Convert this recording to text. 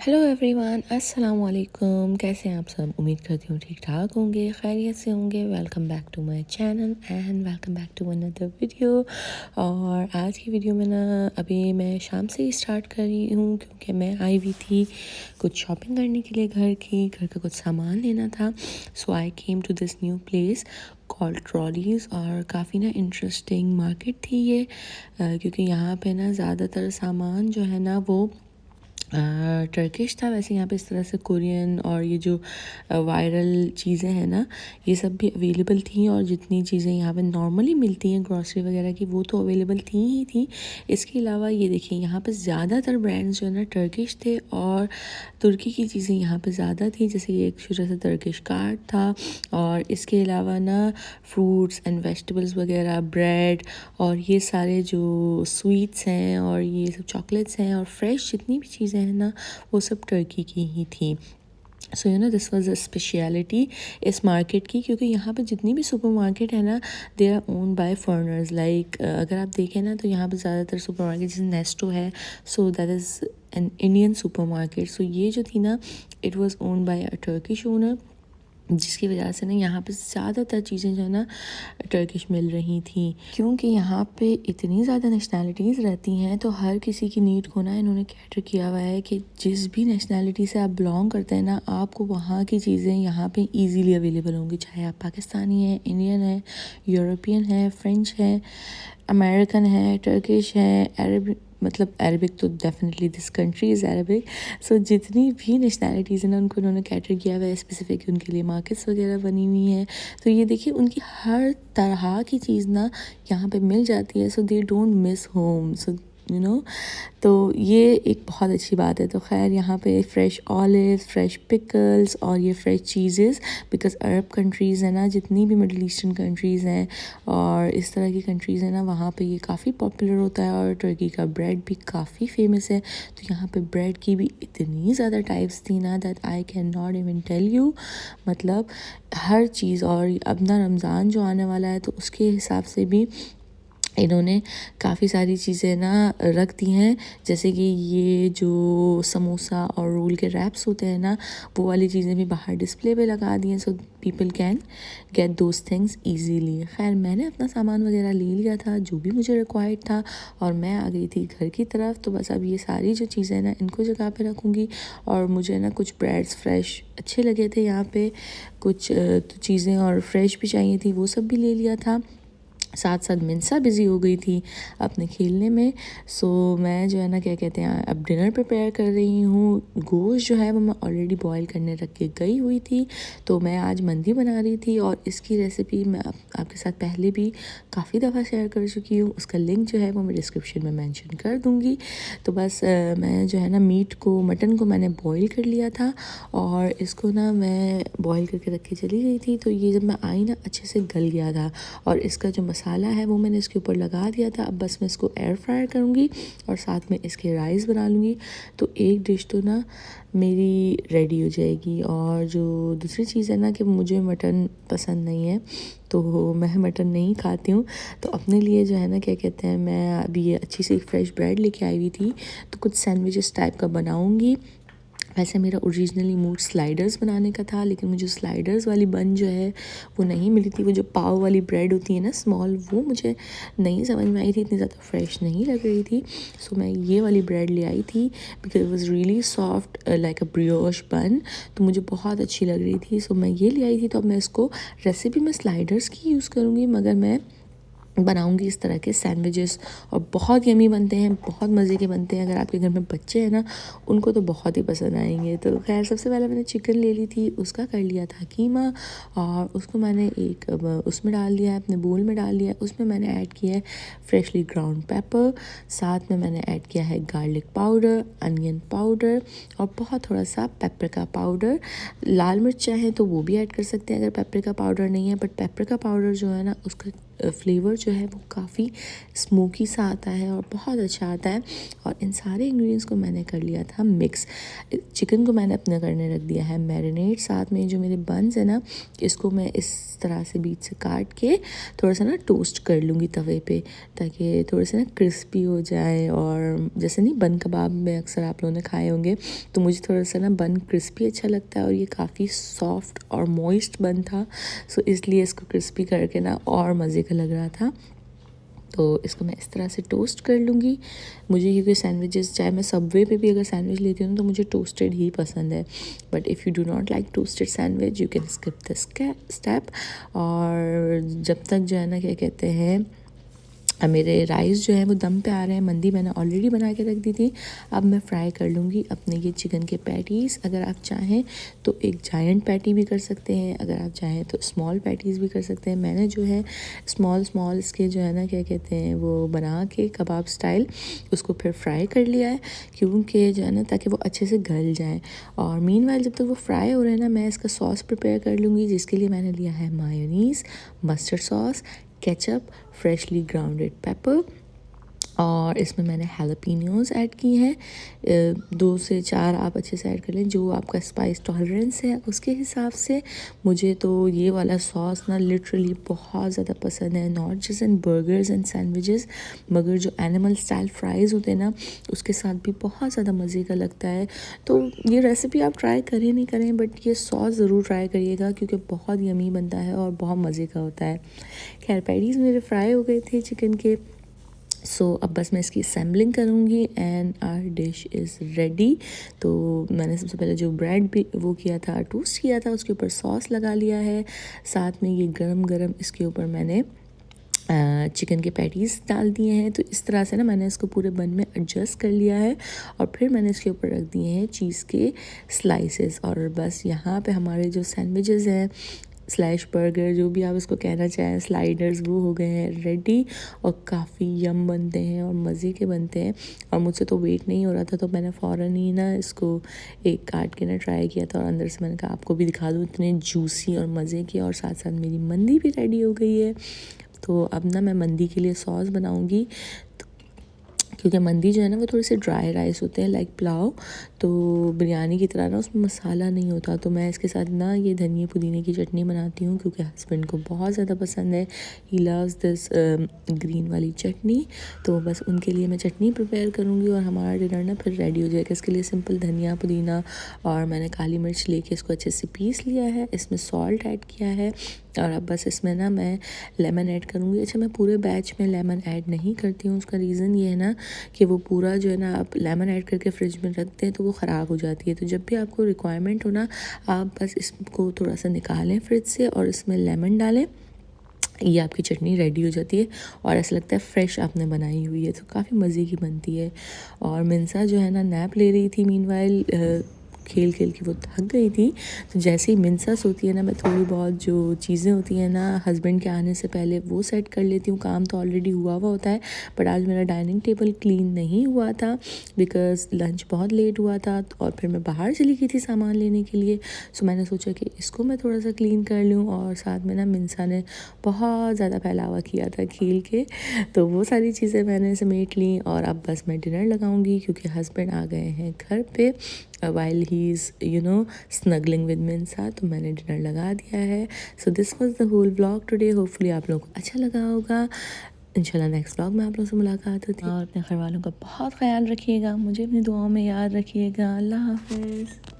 Hello everyone, अस्सलाम वालेकुम। कैसे हैं आप सब? उम्मीद करती हूँ ठीक ठाक होंगे, खैरियत से होंगे। Welcome back to my channel and welcome back to another video. और आज की वीडियो में ना अभी मैं शाम से ही स्टार्ट कर रही हूँ क्योंकि मैं आई हुई थी कुछ शॉपिंग करने के लिए, घर का कुछ सामान लेना था। So I came to this new place called Trolleys. और काफ़ी ना इंटरेस्टिंग मार्केट थी ये, क्योंकि यहाँ पे ना ज़्यादातर सामान जो है ना वो टर्किश था। वैसे यहाँ पे इस तरह से कोरियन और ये जो वायरल चीज़ें हैं ना, ये सब भी अवेलेबल थी। और जितनी चीज़ें यहाँ पे नॉर्मली मिलती हैं ग्रॉसरी वगैरह की, वो तो अवेलेबल थी ही थी। इसके अलावा ये देखिए, यहाँ पे ज़्यादातर ब्रांड्स जो है ना टर्किश थे और तुर्की की चीज़ें यहाँ पे ज़्यादा थी। जैसे ये एक छोटा सा टर्किश कार्ड था। और इसके अलावा ना फ्रूट्स एंड वेजिटेबल्स वगैरह, ब्रेड और ये सारे जो स्वीट्स हैं और ये सब चॉकलेट्स हैं और फ्रेश जितनी भी चीज़ें हैं ना, वो सब टर्की की ही थी। सो you no this was a speciality इस मार्केट की, क्योंकि यहाँ पे जितनी भी सुपर मार्केट है ना, they our own by foreigners. Like अगर आप देखें ना तो यहाँ पे ज़्यादातर सुपर मार्केट जैसे नेस्टो है, so that is an Indian supermarket. So ये जो थी ना, it was own by a Turkish owner, जिसकी वजह से ना यहाँ पे ज़्यादातर चीज़ें जो है ना टर्किश मिल रही थी। क्योंकि यहाँ पे इतनी ज़्यादा नेशनैलिटीज़ रहती हैं, तो हर किसी की नीड को ना इन्होंने कैटर किया हुआ है कि जिस भी नेशनैलिटी से आप बिलोंग करते हैं ना, आपको वहाँ की चीज़ें यहाँ पे इजीली अवेलेबल होंगी। चाहे आप पाकिस्तानी हैं, इंडियन है, यूरोपियन है, फ्रेंच है, अमेरिकन है, टर्किश है, अरब, मतलब अरबिक तो definitely this country is Arabic. So जितनी भी नेशनैलिटीज़ हैं ना, उनको उन्होंने कैटर किया हुआ है स्पेसिफिक, उनके लिए मार्केट्स वगैरह बनी हुई हैं। तो ये देखिए, उनकी हर तरह की चीज़ ना यहाँ पे मिल जाती है। So they don't miss home, so you know, तो ये एक बहुत अच्छी बात है। तो खैर, यहाँ पे फ्रेश ऑलिव, फ्रेश पिकल्स और ये फ्रेश चीज़ेस, बिकॉज़ अरब कंट्रीज़ है ना, जितनी भी मिडल ईस्टर्न कंट्रीज़ हैं और इस तरह की कंट्रीज़ हैं ना, वहाँ पे ये काफ़ी पॉपुलर होता है। और टर्की का ब्रेड भी काफ़ी फेमस है। तो यहाँ पे ब्रेड की भी इतनी ज़्यादा टाइप्स थी ना, that I can not even tell you. मतलब हर चीज़। और अब ना रमज़ान जो आने वाला है, तो उसके हिसाब से भी इन्होंने काफ़ी सारी चीज़ें ना रख दी हैं। जैसे कि ये जो समोसा और रोल के रैप्स होते हैं ना, वो वाली चीज़ें भी बाहर डिस्प्ले पे लगा दी हैं, so people can get those things easily. खैर, मैंने अपना सामान वगैरह ले लिया था जो भी मुझे रिक्वायर्ड था, और मैं आ गई थी घर की तरफ। तो बस अब ये सारी जो चीज़ें ना, इनको जगह पे रखूँगी। और मुझे ना कुछ ब्रेड्स फ्रेश अच्छे लगे थे यहाँ पे, कुछ चीज़ें और फ्रेश भी चाहिए थी, वो सब भी ले लिया था। साथ साथ मिनसा बिज़ी हो गई थी अपने खेलने में। सो मैं जो है ना, क्या कहते हैं, अब डिनर प्रिपेयर कर रही हूँ। गोश्त जो है वो मैं ऑलरेडी बॉईल करने रख के गई हुई थी। तो मैं आज मंदी बना रही थी, और इसकी रेसिपी मैं आपके साथ पहले भी काफ़ी दफ़ा शेयर कर चुकी हूँ। उसका लिंक जो है वो मैं डिस्क्रिप्शन में मेंशन कर दूँगी। तो बस मैं जो है ना, मटन को मैंने बॉईल कर लिया था, और इसको ना मैं बॉईल करके रख के चली गई थी। तो ये जब मैं आई ना, अच्छे से गल गया था। और इसका जो मसाला है वो मैंने इसके ऊपर लगा दिया था। अब बस मैं इसको एयर फ्रायर करूँगी और साथ में इसके राइस बना लूँगी। तो एक डिश तो ना मेरी रेडी हो जाएगी। और जो दूसरी चीज़ है ना, कि मुझे मटन पसंद नहीं है, तो मैं मटन नहीं खाती हूँ। तो अपने लिए जो है ना, क्या कहते हैं, मैं अभी ये अच्छी सी फ्रेश ब्रेड लेके आई हुई थी, तो कुछ सैंडविचेस टाइप का बनाऊँगी। वैसे मेरा ओरिजिनली मूड स्लाइडर्स बनाने का था, लेकिन मुझे स्लाइडर्स वाली बन जो है वो नहीं मिली थी। वो जो पाव वाली ब्रेड होती है ना, स्मॉल, वो मुझे नहीं समझ में आई थी, इतनी ज़्यादा फ्रेश नहीं लग रही थी। सो मैं ये वाली ब्रेड ले आई थी, because it was really soft like a brioche bun, तो मुझे बहुत अच्छी लग रही थी। सो मैं ये ले आई थी। तो अब मैं इसको रेसिपी में स्लाइडर्स की यूज़ करूँगी, मगर मैं बनाऊंगी इस तरह के सैंडविचेस, और बहुत यमी बनते हैं, बहुत मज़े के बनते हैं। अगर आपके घर में बच्चे हैं ना, उनको तो बहुत ही पसंद आएंगे। तो खैर, सबसे पहले मैंने चिकन ले ली थी, उसका कर लिया था कीमा, और उसको मैंने एक उसमें डाल दिया है, अपने बोल में डाल दिया है। उसमें मैंने ऐड किया है फ्रेशली ग्राउंड पेपर, साथ में मैंने ऐड किया है गार्लिक पाउडर, अनियन पाउडर, और बहुत थोड़ा सा पेपरिका पाउडर। लाल मिर्च चाहे तो वो भी ऐड कर सकते हैं अगर पेपरिका पाउडर नहीं है, बट पेपरिका पाउडर जो है ना, उसका फ्लेवर जो है वो काफ़ी स्मोकी सा आता है और बहुत अच्छा आता है। और इन सारे इंग्रेडिएंट्स को मैंने कर लिया था मिक्स। चिकन को मैंने अपने करने रख दिया है मैरिनेट। साथ में जो मेरे बन्स है ना, इसको मैं इस तरह से बीच से काट के थोड़ा सा ना टोस्ट कर लूँगी तवे पे, ताकि थोड़े से ना क्रिस्पी हो जाए। और जैसे नहीं बन कबाब में अक्सर आप लोगों ने खाए होंगे, तो मुझे थोड़ा सा ना बन क्रिस्पी अच्छा लगता है और ये काफ़ी सॉफ्ट और मॉइस्ट बन था, सो इसलिए इसको क्रिस्पी करके ना और मज़े का लग रहा था। तो इसको मैं इस तरह से टोस्ट कर लूँगी। मुझे क्योंकि सैंडविचेस, चाहे मैं सबवे पे भी अगर सैंडविच लेती हूँ तो मुझे टोस्टेड ही पसंद है। But if you do not like toasted sandwich you can skip this step. और जब तक जो है ना क्या कहते हैं, मेरे राइस जो है वो दम पे आ रहे हैं, मंदी मैंने ऑलरेडी बना के रख दी थी। अब मैं फ्राई कर लूँगी अपने ये चिकन के पैटीज़। अगर आप चाहें तो एक जायंट पैटी भी कर सकते हैं, अगर आप चाहें तो स्मॉल पैटीज़ भी कर सकते हैं। मैंने जो है स्मॉल इसके जो है ना क्या कहते हैं वो बना के कबाब स्टाइल उसको फिर फ्राई कर लिया है, क्योंकि जो है ना ताकि वो अच्छे से गल जाए। और मीनवाइल जब तक वो फ्राई हो रहे हैं ना, मैं इसका सॉस प्रिपेयर कर लूँगी, जिसके लिए मैंने लिया है mayonnaise, mustard sauce, ketchup, freshly grounded paper, और इसमें मैंने हैलापिनोज ऐड की हैं। 2 से 4 आप अच्छे से ऐड कर लें, जो आपका स्पाइस टॉलरेंस है उसके हिसाब से। मुझे तो ये वाला सॉस ना लिटरली बहुत ज़्यादा पसंद है, not just in burgers and sandwiches, मगर जो एनिमल स्टाइल फ्राइज़ होते हैं ना उसके साथ भी बहुत ज़्यादा मज़े का लगता है। तो ये रेसिपी आप ट्राई करें नहीं करें, बट ये सॉस ज़रूर ट्राई करिएगा, क्योंकि बहुत यमी बनता है और बहुत मज़े का होता है। खैर पैटीज़ मेरे फ्राई हो गए थे चिकन के, सो अब बस मैं इसकी असेंबलिंग करूँगी and our dish is ready. तो मैंने सबसे पहले जो ब्रेड भी वो किया था, टोस्ट किया था, उसके ऊपर सॉस लगा लिया है। साथ में ये गरम गरम इसके ऊपर मैंने चिकन के पैटीज़ डाल दिए हैं। तो इस तरह से ना मैंने इसको पूरे बन में एडजस्ट कर लिया है। और फिर मैंने इसके ऊपर रख दिए हैं चीज़ के स्लाइसेस। और बस यहाँ पे हमारे जो सैंडविचेस हैं, स्लैश बर्गर, जो भी आप इसको कहना चाहें, स्लाइडर्स, वो हो गए हैं रेडी और काफ़ी यम बनते हैं और मज़े के बनते हैं। और मुझसे तो वेट नहीं हो रहा था, तो मैंने फ़ौरन ही ना इसको एक काट के ना ट्राई किया था, और अंदर से मैंने कहा आपको भी दिखा दूँ, इतने जूसी और मज़े के। और साथ साथ मेरी मंदी भी रेडी हो गई है। तो अब ना मैं मंदी के लिए सॉस बनाऊँगी, क्योंकि मंदी जो है ना वो थोड़े से ड्राई राइस होते हैं लाइक पुलाव, तो बिरयानी की तरह ना उसमें मसाला नहीं होता। तो मैं इसके साथ ना ये धनिया पुदीने की चटनी बनाती हूँ, क्योंकि हस्बैंड को बहुत ज़्यादा पसंद है, ही लव्स दिस ग्रीन वाली चटनी। तो बस उनके लिए मैं चटनी प्रिपेयर करूँगी और हमारा डिनर ना फिर रेडी हो जाएगा। इसके लिए सिंपल धनिया पुदीना और मैंने काली मिर्च लेके इसको अच्छे से पीस लिया है, इसमें सॉल्ट ऐड किया है, और अब बस इसमें ना मैं लेमन ऐड करूँगी। अच्छा, मैं पूरे बैच में लेमन ऐड नहीं करती हूँ, उसका रीज़न ये है ना कि वो पूरा जो है ना आप लेमन ऐड करके फ्रिज में रख दें तो वो ख़राब हो जाती है। तो जब भी आपको रिक्वायरमेंट हो ना, आप बस इसको थोड़ा सा निकालें फ्रिज से और इसमें लेमन डालें, ये आपकी चटनी रेडी हो जाती है और ऐसा लगता है फ्रेश आपने बनाई हुई है। तो काफ़ी मज़े की बनती है। और मिन्सा जो है ना नैप ले रही थी मीनवाइल, खेल खेल के वो थक गई थी। तो जैसे ही मिन्सा सोती है ना, मैं थोड़ी बहुत जो चीज़ें होती हैं ना हस्बैंड के आने से पहले वो सेट कर लेती हूँ। काम तो ऑलरेडी हुआ होता है, बट आज मेरा डाइनिंग टेबल क्लीन नहीं हुआ था बिकॉज़ लंच बहुत लेट हुआ था, और फिर मैं बाहर चली गई थी सामान लेने के लिए। सो मैंने सोचा कि इसको मैं थोड़ा सा क्लीन कर लूँ। और साथ में ना मिन्सा ने बहुत ज़्यादा फैलावा किया था खेल के, तो वो सारी चीज़ें मैंने समेट ली। और अब बस मैं डिनर लगाऊंगी, क्योंकि हस्बैंड आ गए हैं घर पे while he is snuggling with Minsa. तो मैंने डिनर लगा दिया है। So this was the whole vlog today. होपफुली आप लोगों को अच्छा लगा होगा। इंशाल्लाह नेक्स्ट व्लॉग में आप लोगों से मुलाकात होती है। और अपने घर वालों का बहुत ख्याल रखिएगा, मुझे अपनी दुआओं में याद रखिएगा। अल्लाह हाफिज़।